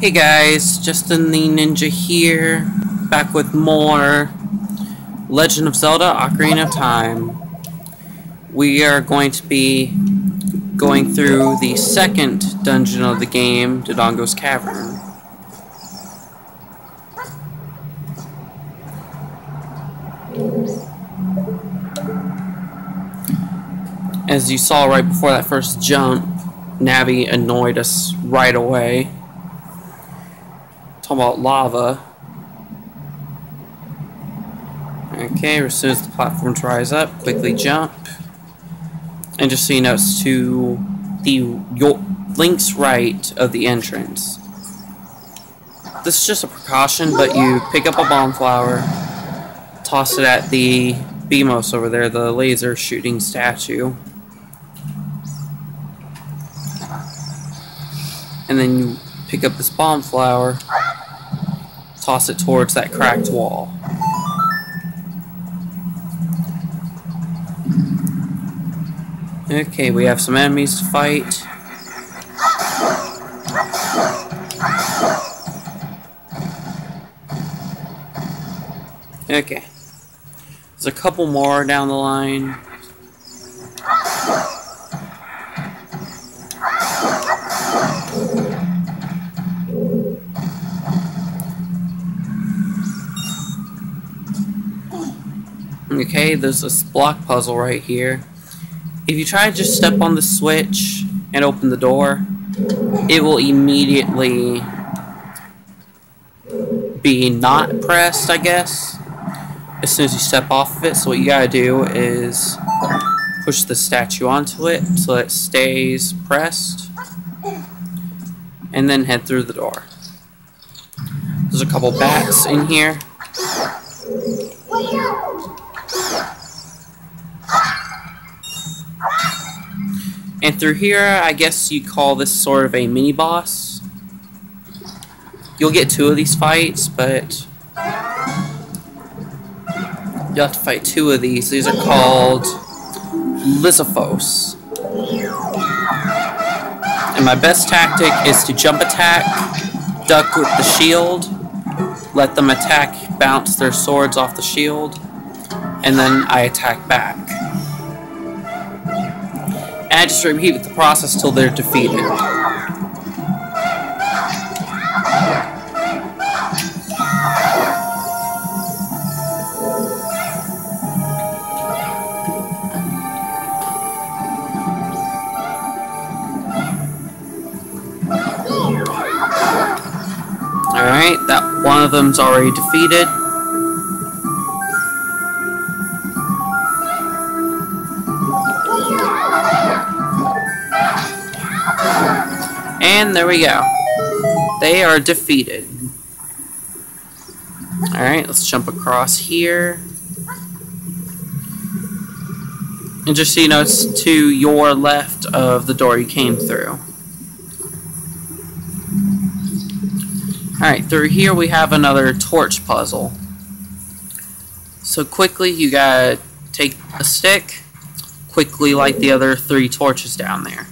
Hey guys, Justin the Ninja here, back with more Legend of Zelda Ocarina of Time. We are going to be going through the second dungeon of the game, Dodongo's Cavern. As you saw right before that first jump, Navi annoyed us right away. Talking about lava. Okay, as soon as the platforms rise up, quickly jump. And just so you know, it's to the Link's right of the entrance. This is just a precaution, but you pick up a bomb flower, toss it at the Beamos over there, the laser shooting statue. And then you pick up this bomb flower, toss it towards that cracked wall. Okay, we have some enemies to fight. Okay. There's a couple more down the line. Okay, there's this block puzzle right here. If you try to just step on the switch and open the door, it will immediately be not pressed, I guess, as soon as you step off of it. So what you gotta do is push the statue onto it so it stays pressed, and then head through the door. There's a couple bats in here. And through here, I guess you call this sort of a mini-boss. You'll get two of these fights, but you'll have to fight two of these. These are called Lizzophos. And my best tactic is to jump attack, duck with the shield, let them attack, bounce their swords off the shield, and then I attack back. And I just repeat the process till they're defeated. Alright, that one of them's already defeated. And there we go. They are defeated. Alright, let's jump across here. And just so you know, it's to your left of the door you came through. Alright, through here we have another torch puzzle. So quickly, you gotta take a stick, quickly light the other 3 torches down there.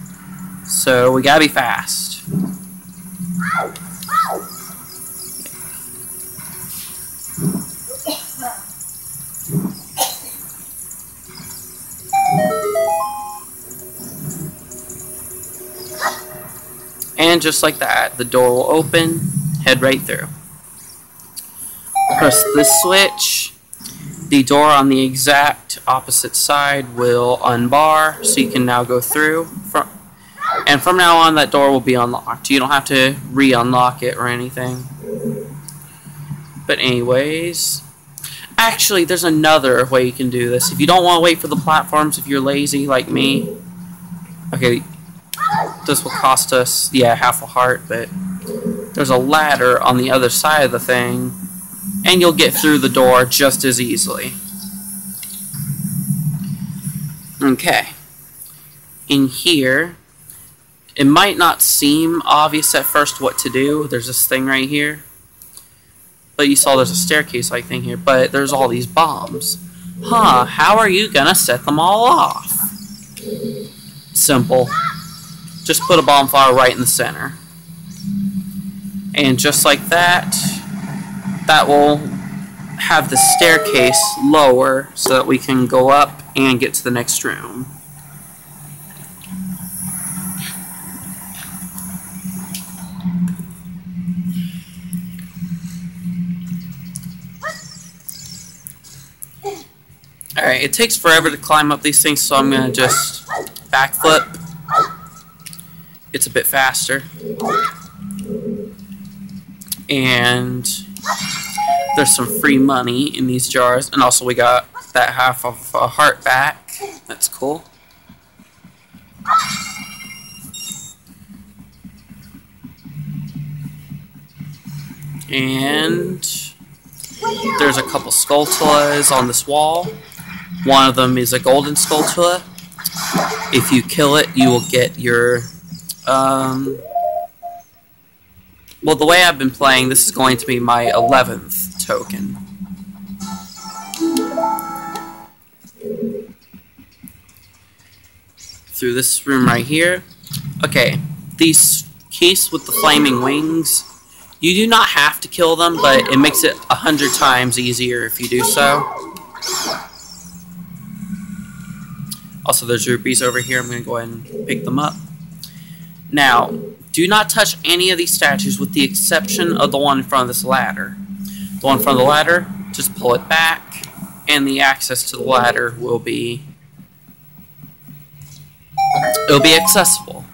So we gotta be fast. And just like that, the door will open, head right through. Press this switch, the door on the exact opposite side will unbar, so you can now go through. And from now on, that door will be unlocked. You don't have to re-unlock it or anything. But anyways, actually, there's another way you can do this. If you don't want to wait for the platforms, if you're lazy like me, okay, this will cost us, yeah, half a heart, but there's a ladder on the other side of the thing, and you'll get through the door just as easily. Okay. In here, it might not seem obvious at first what to do. There's this thing right here. But you saw there's a staircase-like thing here. But there's all these bombs. Huh, how are you gonna set them all off? Simple. Just put a bonfire right in the center. And just like that, that will have the staircase lower so that we can go up and get to the next room. Alright, it takes forever to climb up these things, so I'm going to just backflip. It's a bit faster. And there's some free money in these jars. And also we got that half of a heart back. That's cool. And there's a couple Skulltulas on this wall. One of them is a golden Skulltula. If you kill it, you will get your... well, the way I've been playing, this is going to be my 11th token. Through this room right here. Okay, these geese with the flaming wings, you do not have to kill them, but it makes it 100 times easier if you do so. Also, there's rupees over here. I'm going to go ahead and pick them up. Now, do not touch any of these statues with the exception of the one in front of this ladder. The one in front of the ladder, just pull it back, and the access to the ladder will be... it'll be accessible.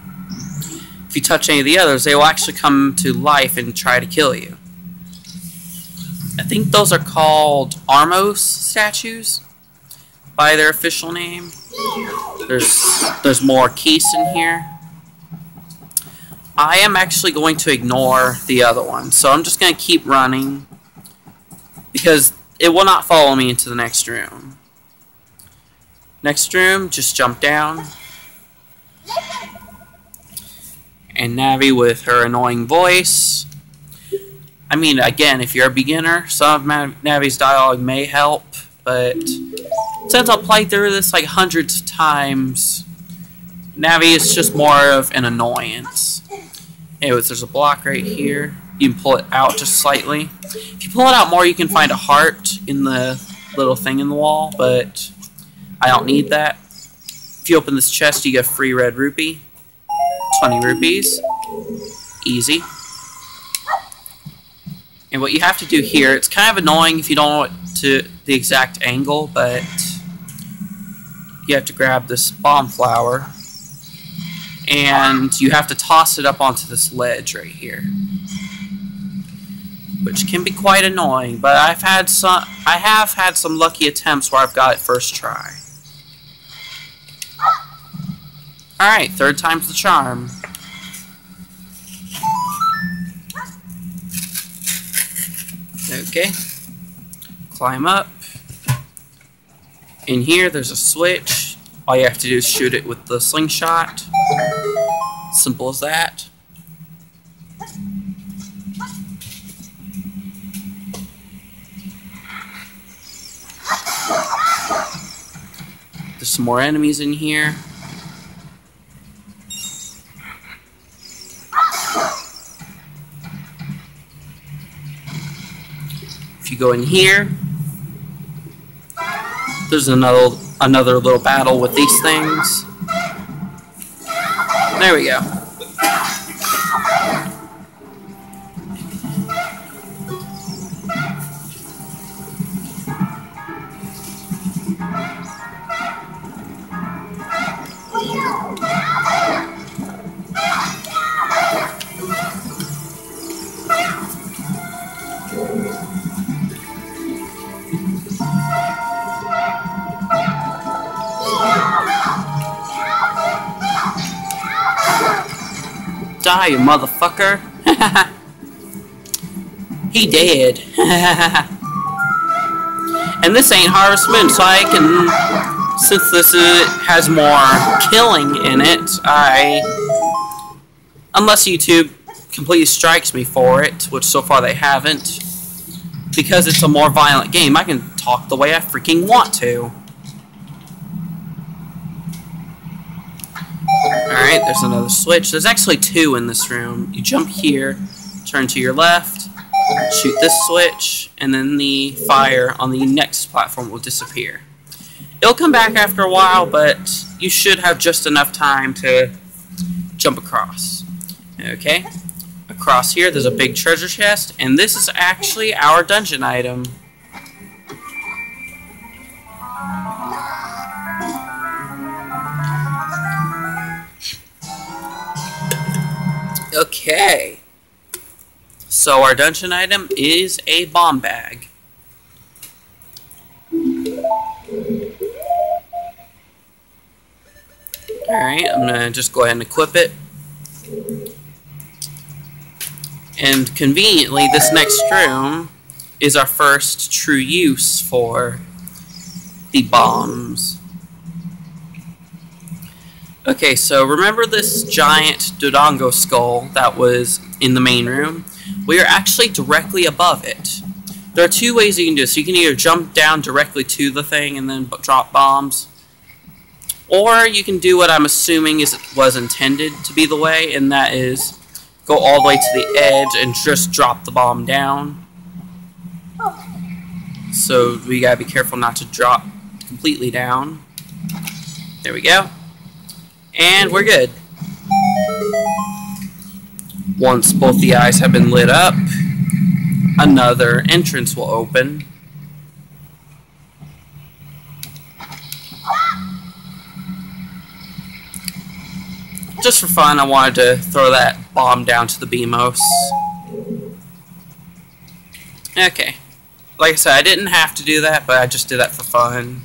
If you touch any of the others, they will actually come to life and try to kill you. I think those are called Armos statues by their official name. There's more keys in here. I am actually going to ignore the other one, so I'm just going to keep running because it will not follow me into the next room. Next room, just jump down. And Navi with her annoying voice. I mean, again, if you're a beginner, some of Navi's dialogue may help, but since I've played through this like hundreds of times, Navi is just more of an annoyance. Anyways, there's a block right here. You can pull it out just slightly. If you pull it out more, you can find a heart in the little thing in the wall, but I don't need that. If you open this chest, you get a free red rupee. 20 rupees. Easy. And what you have to do here, it's kind of annoying if you don't know what the exact angle, but you have to grab this bomb flower and you have to toss it up onto this ledge right here, which can be quite annoying, but I have had some lucky attempts where I've got it first try. Alright, third time's the charm. Okay. Climb up. In here, there's a switch. All you have to do is shoot it with the slingshot. Simple as that. There's some more enemies in here. If you go in here, there's another little battle with these things. There we go. Die, you motherfucker. He dead. And this ain't Harvest Moon, so I can, since this has more killing in it, unless YouTube completely strikes me for it, which so far they haven't, because it's a more violent game, I can talk the way I freaking want to. Alright, there's another switch. There's actually two in this room. You jump here, turn to your left, shoot this switch, and then the fire on the next platform will disappear. It'll come back after a while, but you should have just enough time to jump across. Okay, across here there's a big treasure chest, and this is actually our dungeon item. Okay, so our dungeon item is a bomb bag. Alright, I'm going to just go ahead and equip it. And conveniently, this next room is our first true use for the bombs. Okay, so remember this giant Dodongo skull that was in the main room? We are actually directly above it. There are two ways you can do this. You can either jump down directly to the thing and then drop bombs, or you can do what I'm assuming was intended to be the way, and that is go all the way to the edge and just drop the bomb down. So we gotta be careful not to drop completely down. There we go. And we're good. Once both the eyes have been lit up, another entrance will open. Just for fun, I wanted to throw that bomb down to the BMOS. Okay. Like I said, I didn't have to do that, but I just did that for fun.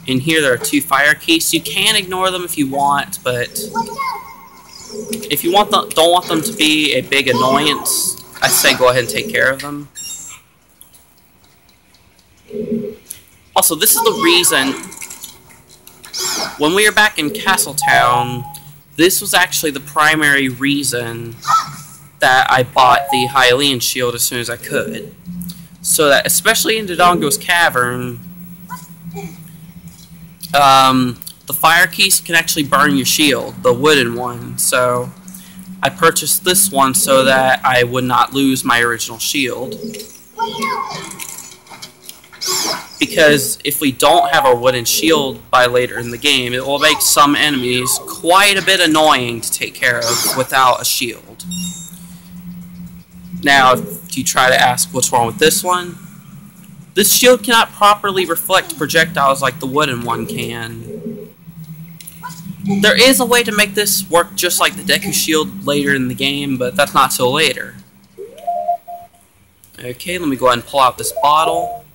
In here there are two fire keys. You can ignore them if you want, but if you don't want them to be a big annoyance, I say go ahead and take care of them. Also, this is the reason when we were back in Castletown, this was actually the primary reason that I bought the Hylian shield as soon as I could. So that, especially in Dodongo's Cavern, the fire keys can actually burn your shield, the wooden one. So I purchased this one so that I would not lose my original shield. Because if we don't have a wooden shield by later in the game, it will make some enemies quite a bit annoying to take care of without a shield. Now, if you try to ask what's wrong with this one, this shield cannot properly reflect projectiles like the wooden one can. There is a way to make this work just like the Deku shield later in the game, but that's not till later. Okay, let me go ahead and pull out this bottle,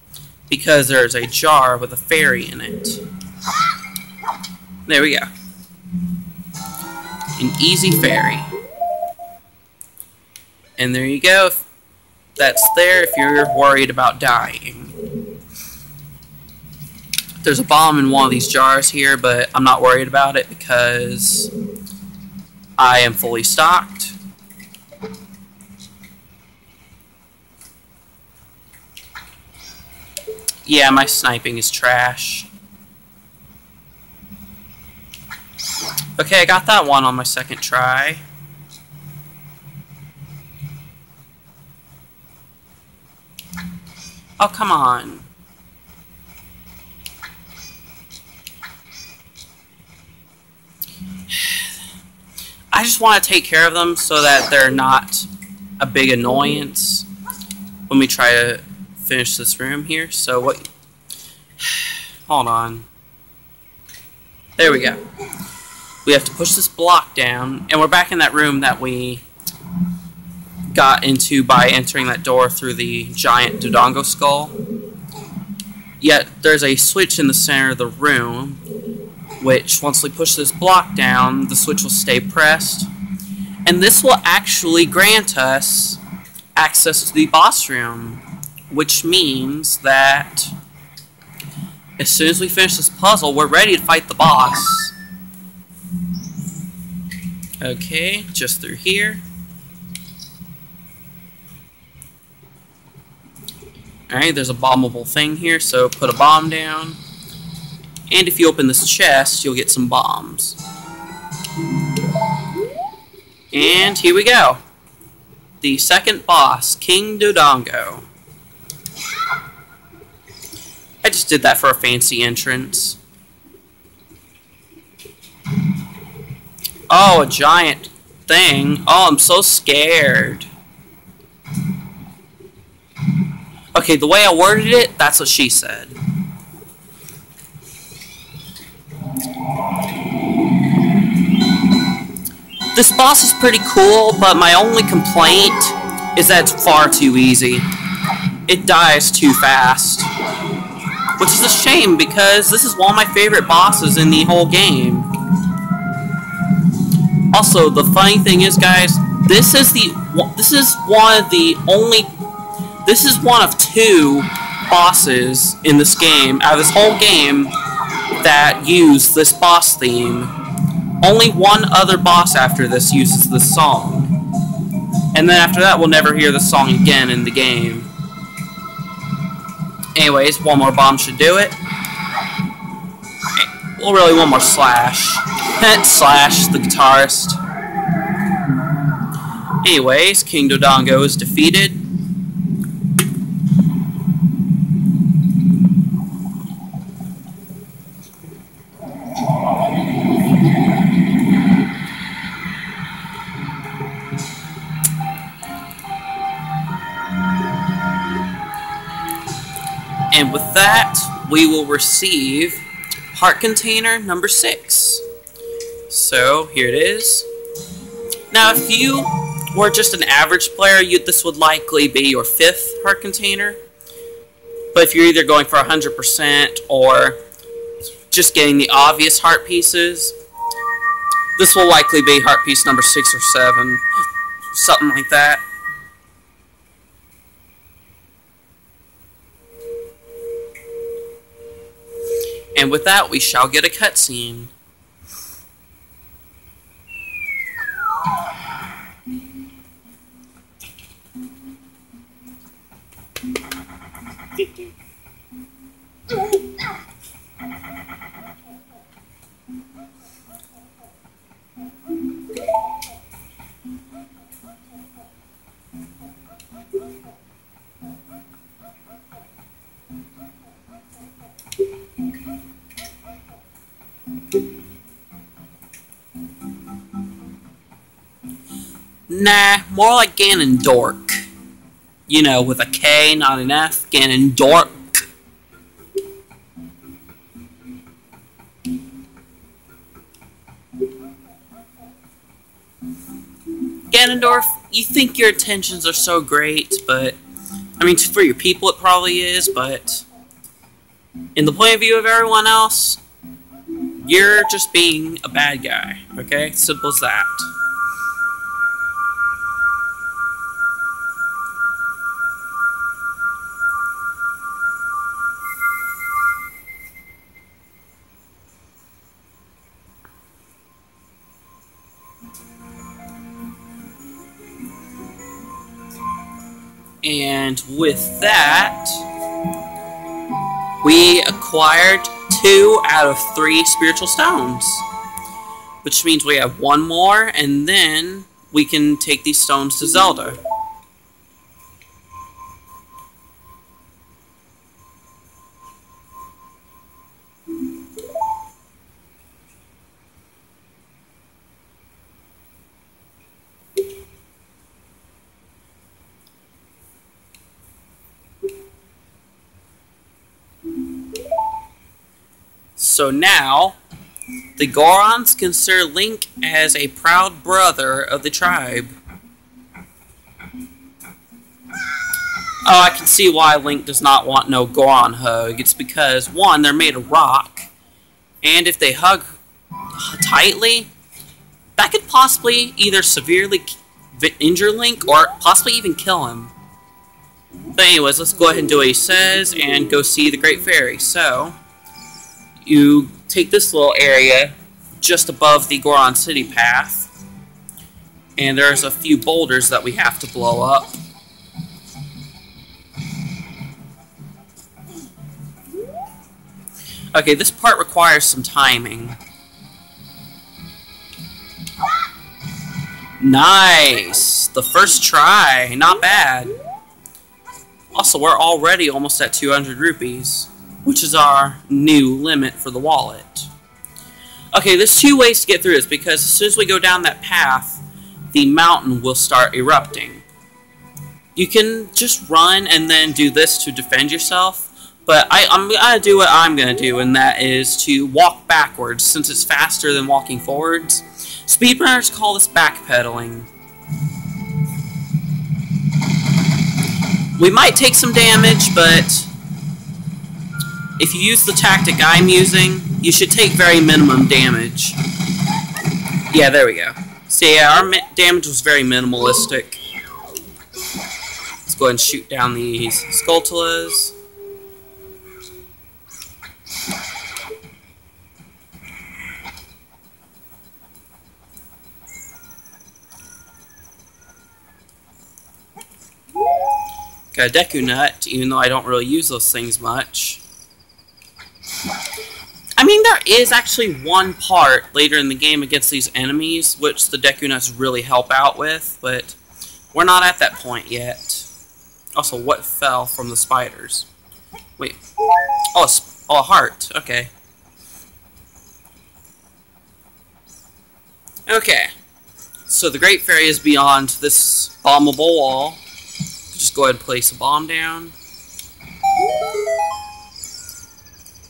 because there's a jar with a fairy in it. There we go. An easy fairy. And there you go. That's there if you're worried about dying. There's a bomb in one of these jars here, but I'm not worried about it because I am fully stocked. Yeah, my sniping is trash. Okay, I got that one on my second try. Oh, come on. I just want to take care of them so that they're not a big annoyance when we try to finish this room here. So what? Hold on. There we go. We have to push this block down, and we're back in that room that we got into by entering that door through the giant Dodongo skull. Yet there's a switch in the center of the room, which once we push this block down, the switch will stay pressed, and this will actually grant us access to the boss room, which means that as soon as we finish this puzzle, we're ready to fight the boss. Okay, just through here. Alright, there's a bombable thing here, so put a bomb down. And if you open this chest, you'll get some bombs. And here we go. The second boss, King Dodongo. I just did that for a fancy entrance. Oh, a giant thing. Oh, I'm so scared. Okay, the way I worded it, that's what she said. This boss is pretty cool, but my only complaint is that it's far too easy. It dies too fast. Which is a shame, because this is one of my favorite bosses in the whole game. Also, the funny thing is, guys, this is one of two bosses in this game, out of this whole game, that use this boss theme. Only one other boss after this uses this song. And then after that, we'll never hear the song again in the game. Anyways, one more bomb should do it. Well, really, one more slash. Slash, the guitarist. Anyways, King Dodongo is defeated. And with that, we will receive heart container number 6. So, here it is. Now, if you were just an average player, this would likely be your 5th heart container. But if you're either going for 100% or just getting the obvious heart pieces, this will likely be heart piece number 6 or 7. Something like that. And with that, we shall get a cutscene. Nah, more like Ganondork. You know, with a K, not an F. Ganondork. Ganondorf, you think your intentions are so great, but... I mean, for your people it probably is, but... in the point of view of everyone else, you're just being a bad guy, okay? Simple as that. And with that, we acquired 2 out of 3 spiritual stones. Which means we have 1 more, and then we can take these stones to Zelda. So now, the Gorons consider Link as a proud brother of the tribe. Oh, I can see why Link does not want no Goron hug. It's because, 1, they're made of rock, and if they hug tightly, that could possibly either severely injure Link or possibly even kill him. But anyways, let's go ahead and do what he says and go see the Great Fairy. So, you take this little area just above the Goron City path, and there's a few boulders that we have to blow up. Okay, this part requires some timing. Nice! The first try. Not bad. Also, we're already almost at 200 rupees, which is our new limit for the wallet. Okay, there's two ways to get through this, because as soon as we go down that path, the mountain will start erupting. You can just run and then do this to defend yourself, but I'm going to do what I'm going to do, and that is to walk backwards, since it's faster than walking forwards. Speedrunners call this backpedaling. We might take some damage, but if you use the tactic I'm using, you should take very minimum damage. Yeah, there we go. So yeah, our damage was very minimalistic. Let's go ahead and shoot down these Skulltulas. Got a Deku Nut, even though I don't really use those things much. I mean, there is actually one part later in the game against these enemies, which the Deku Nuts really help out with, but we're not at that point yet. Also, what fell from the spiders? Wait. Oh, a heart. Okay. Okay. So the Great Fairy is beyond this bombable wall. Just go ahead and place a bomb down.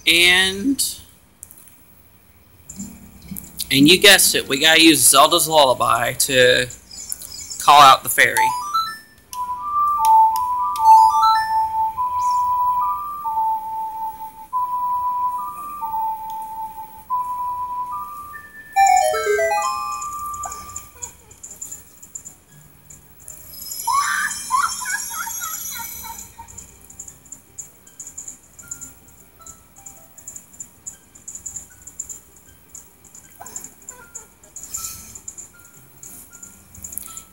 And you guessed it, we gotta use Zelda's Lullaby to call out the fairy.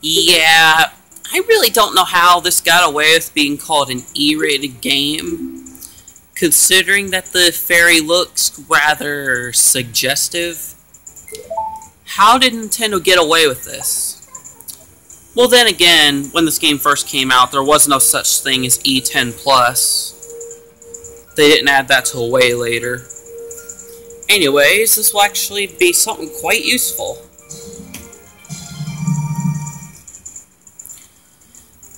Yeah, I really don't know how this got away with being called an E-rated game, considering that the fairy looks rather suggestive. How did Nintendo get away with this? Well, then again, when this game first came out, there was no such thing as E10+. They didn't add that till way later. Anyways, this will actually be something quite useful.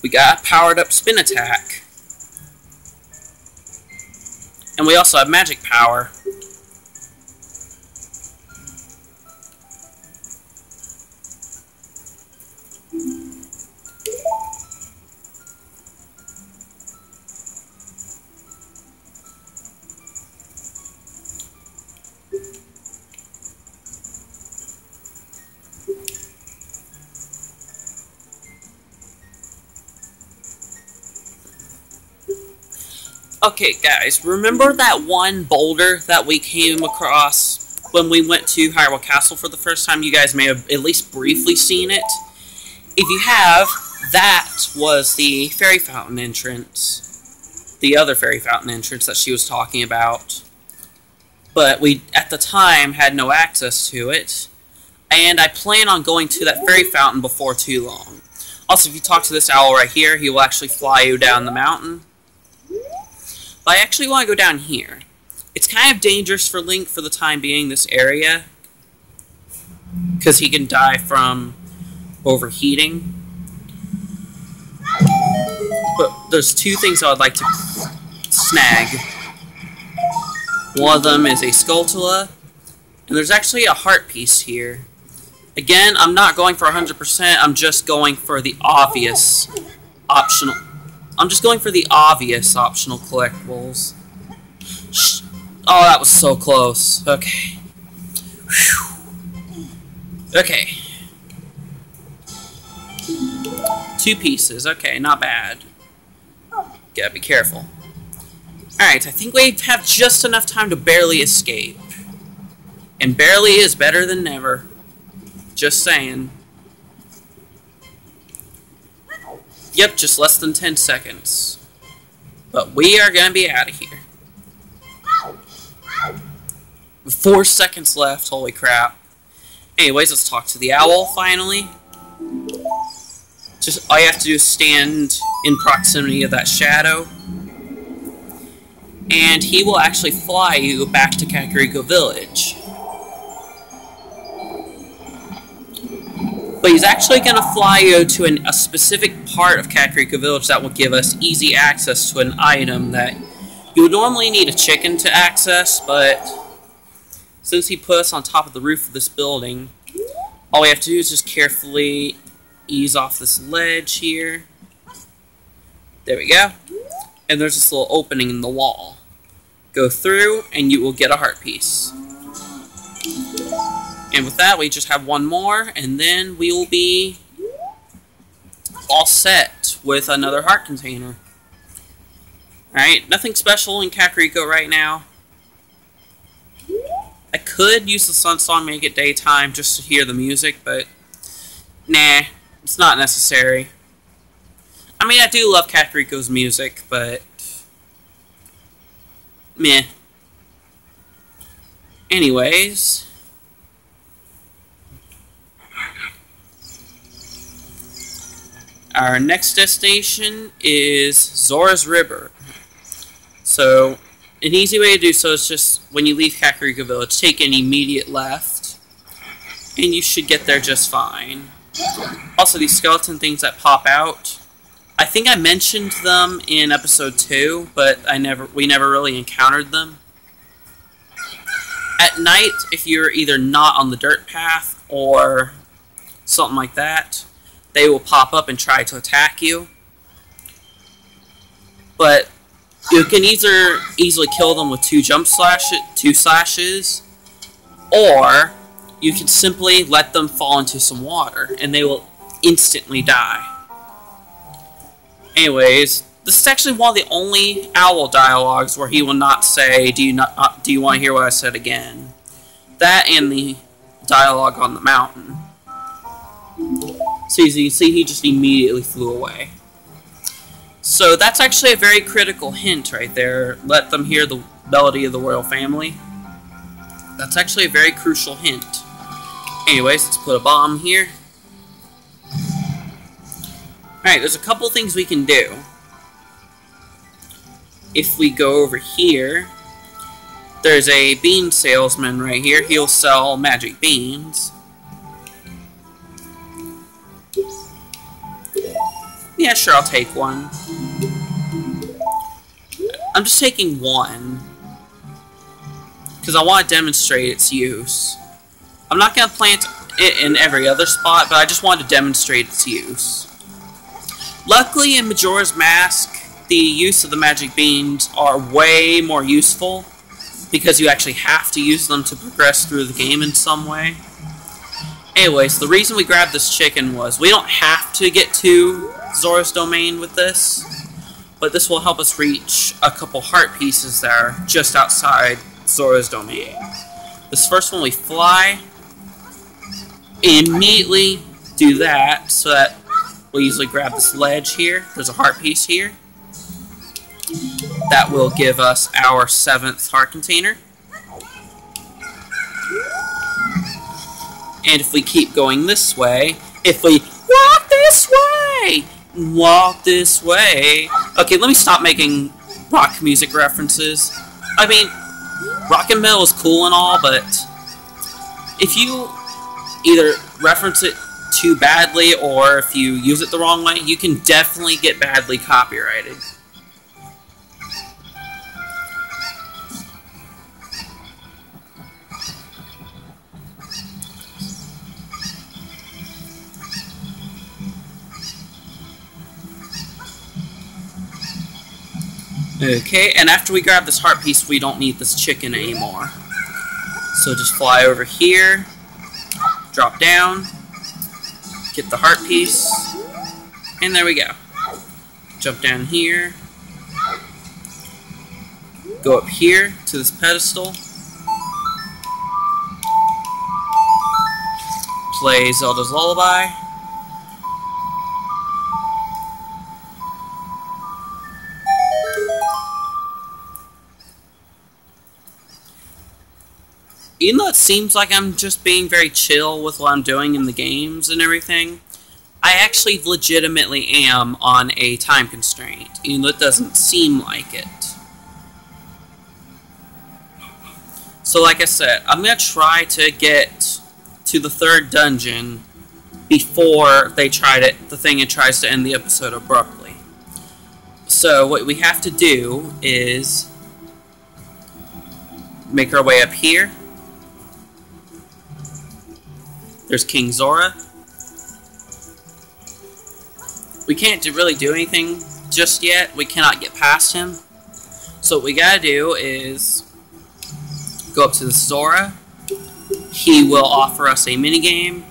We got a powered up spin attack. And we also have magic power. Okay, guys, remember that one boulder that we came across when we went to Hyrule Castle for the first time? You guys may have at least briefly seen it. If you have, that was the fairy fountain entrance. The other fairy fountain entrance that she was talking about. But we, at the time, had no access to it. And I plan on going to that fairy fountain before too long. Also, if you talk to this owl right here, he will actually fly you down the mountain. But I actually want to go down here. It's kind of dangerous for Link for the time being, this area, because he can die from overheating. But there's two things I would like to snag. One of them is a Skulltula, and there's actually a heart piece here. Again, I'm not going for 100%, I'm just going for the obvious optional. I'm just going for the obvious optional collectibles. Oh, that was so close. Okay. Whew. Okay. 2 pieces. Okay, not bad. Gotta be careful. Alright, I think we have just enough time to barely escape. And barely is better than never. Just saying. Yep, just less than 10 seconds. But we are going to be out of here. 4 seconds left, holy crap. Anyways, let's talk to the owl, finally. Just all you have to do is stand in proximity of that shadow, and he will actually fly you back to Kakariko Village. But he's actually going to fly you to a specific part of Kakariko Village that will give us easy access to an item that you would normally need a chicken to access, but since he put us on top of the roof of this building, all we have to do is just carefully ease off this ledge here. There we go. And there's this little opening in the wall. Go through, and you will get a heart piece. And with that, we just have one more, and then we will be all set with another heart container. Alright, nothing special in Kakariko right now. I could use the sun song, make it daytime, just to hear the music, but nah, it's not necessary. I mean, I do love Kakariko's music, but meh. Anyways, our next destination is Zora's River. So, an easy way to do so is just, when you leave Kakariko Village, take an immediate left, and you should get there just fine. Also, these skeleton things that pop out, I think I mentioned them in episode 2, but we never really encountered them. At night, if you're either not on the dirt path or something like that, they will pop up and try to attack you. But you can either easily kill them with two slashes, or you can simply let them fall into some water, and they will instantly die. Anyways, this is actually one of the only owl dialogues where he will not say, do you want to hear what I said again? That and the dialogue on the mountain. So as you can see, he just immediately flew away. So that's actually a very critical hint right there. Let them hear the melody of the royal family. That's actually a very crucial hint. Anyways, let's put a bomb here. Alright, there's a couple things we can do. If we go over here, there's a bean salesman right here. He'll sell magic beans. Yeah, sure, I'll take one. I'm just taking one, because I want to demonstrate its use. I'm not going to plant it in every other spot, but I just want to demonstrate its use. Luckily, in Majora's Mask, the use of the magic beans are way more useful, because you actually have to use them to progress through the game in some way. Anyways, the reason we grabbed this chicken was we don't have to get to Zora's domain with this, but this will help us reach a couple heart pieces that are just outside Zora's domain. This first one we fly, immediately do that, so that we'll usually grab this ledge here. There's a heart piece here. That will give us our 7th heart container. And if we keep going this way, if we walk this way... Okay, let me stop making rock music references. I mean, rock and metal is cool and all, but if you either reference it too badly or if you use it the wrong way, you can definitely get badly copyrighted. Okay, and after we grab this heart piece, we don't need this chicken anymore. So just fly over here, drop down, get the heart piece, and there we go. Jump down here, go up here to this pedestal, play Zelda's Lullaby. Even though it seems like I'm just being very chill with what I'm doing in the games and everything, I actually legitimately am on a time constraint, even though it doesn't seem like it. So like I said, I'm going to try to get to the 3rd dungeon before the thing tries to end the episode abruptly. So what we have to do is make our way up here. There's King Zora. We can't really do anything just yet. We cannot get past him. So what we gotta do is go up to the Zora. He will offer us a minigame.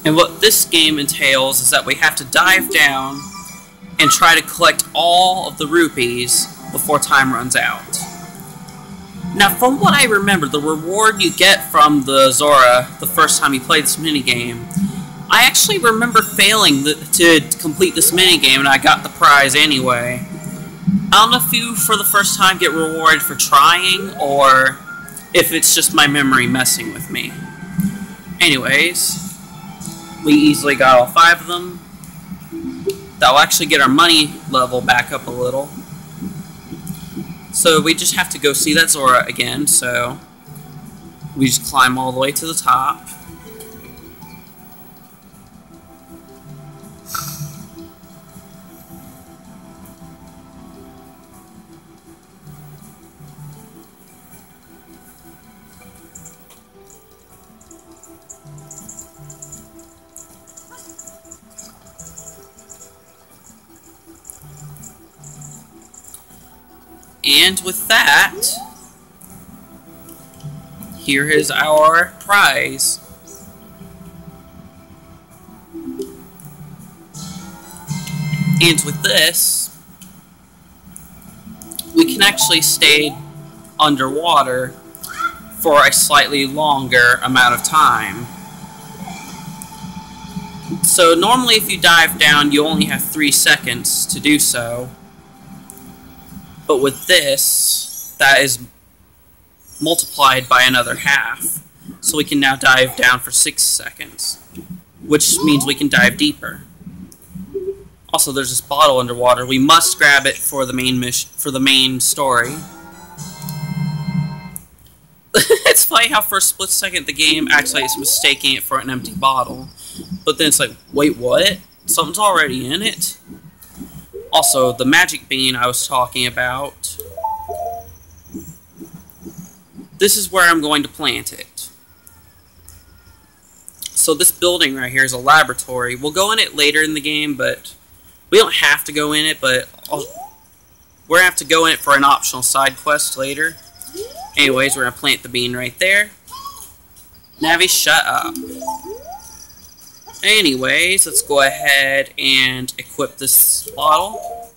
And what this game entails is that we have to dive down and try to collect all of the rupees before time runs out. Now, from what I remember, the reward you get from the Zora the first time you play this minigame, I actually remember failing to complete this minigame and I got the prize anyway. I don't know if you, for the first time, get rewarded for trying, or if it's just my memory messing with me. Anyways, we easily got all 5 of them. That'll actually get our money level back up a little. So we just have to go see that Zora again, so we just climb all the way to the top. And with that, here is our prize. And with this, we can actually stay underwater for a slightly longer amount of time. So normally if you dive down, you only have 3 seconds to do so. But with this, that is multiplied by another half. So we can now dive down for 6 seconds, which means we can dive deeper. Also, there's this bottle underwater. We must grab it for the main story. It's funny how for a split second the game actually is mistaking it for an empty bottle. But then it's like, wait, what? Something's already in it? Also, the magic bean I was talking about, this is where I'm going to plant it. So this building right here is a laboratory. We'll go in it later in the game, but we don't have to go in it, but we're going to have to go in it for an optional side quest later. Anyways, we're going to plant the bean right there. Navi, shut up. Anyways, let's go ahead and equip this bottle.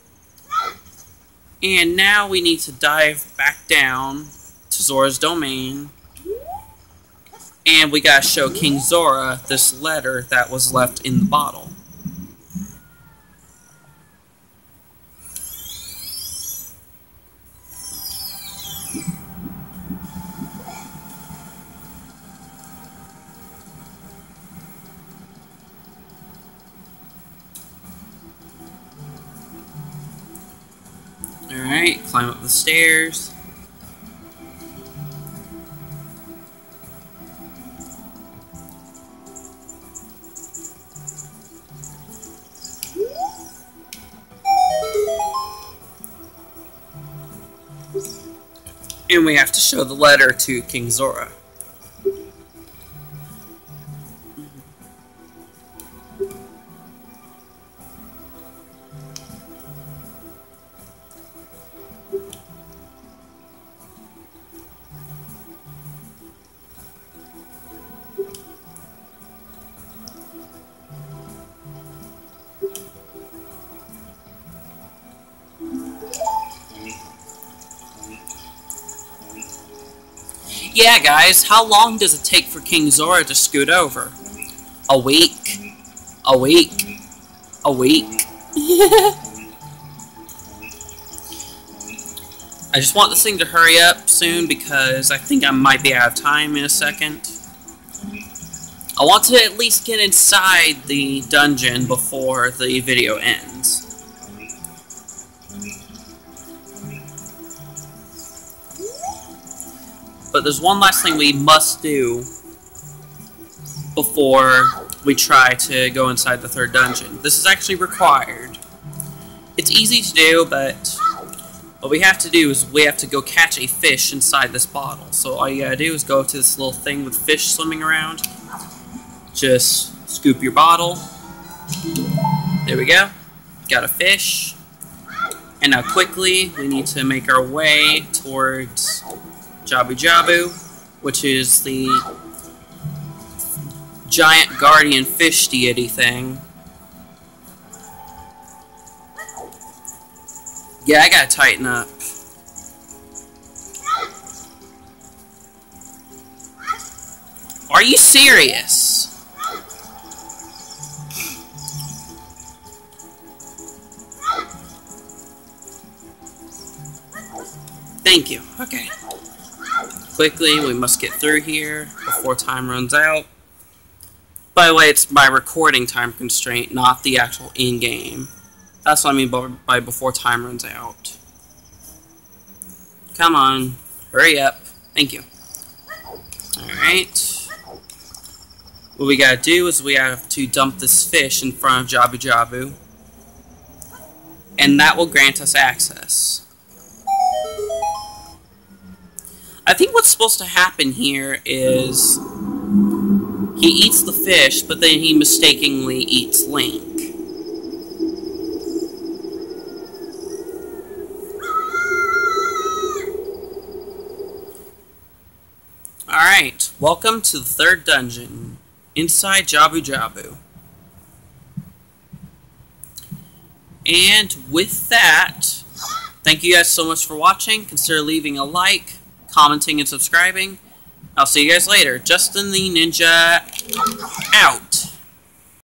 And now we need to dive back down to Zora's domain. And we gotta show King Zora this letter that was left in the bottle. Alright, climb up the stairs. And we have to show the letter to King Zora. Yeah, guys, how long does it take for King Zora to scoot over? A week? A week? A week? I just want this thing to hurry up soon because I think I might be out of time in a second. I want to at least get inside the dungeon before the video ends. But there's one last thing we must do before we try to go inside the third dungeon. This is actually required. It's easy to do, but what we have to do is we have to go catch a fish inside this bottle. So all you gotta do is go to this little thing with fish swimming around. Just scoop your bottle. There we go. Got a fish. And now quickly, we need to make our way towards Jabu Jabu, which is the giant guardian fish deity thing. Yeah, I gotta tighten up. Are you serious? Thank you. Okay. Quickly, we must get through here before time runs out. By the way, it's my recording time constraint, not the actual in-game. That's what I mean by before time runs out. Come on. Hurry up. Thank you. Alright. What we gotta do is we have to dump this fish in front of Jabu Jabu. And that will grant us access. I think what's supposed to happen here is he eats the fish, but then he mistakenly eats Link. Alright, welcome to the third dungeon, inside Jabu Jabu. And with that, thank you guys so much for watching. Consider leaving a like, commenting, and subscribing. I'll see you guys later. Justin the Ninja, out.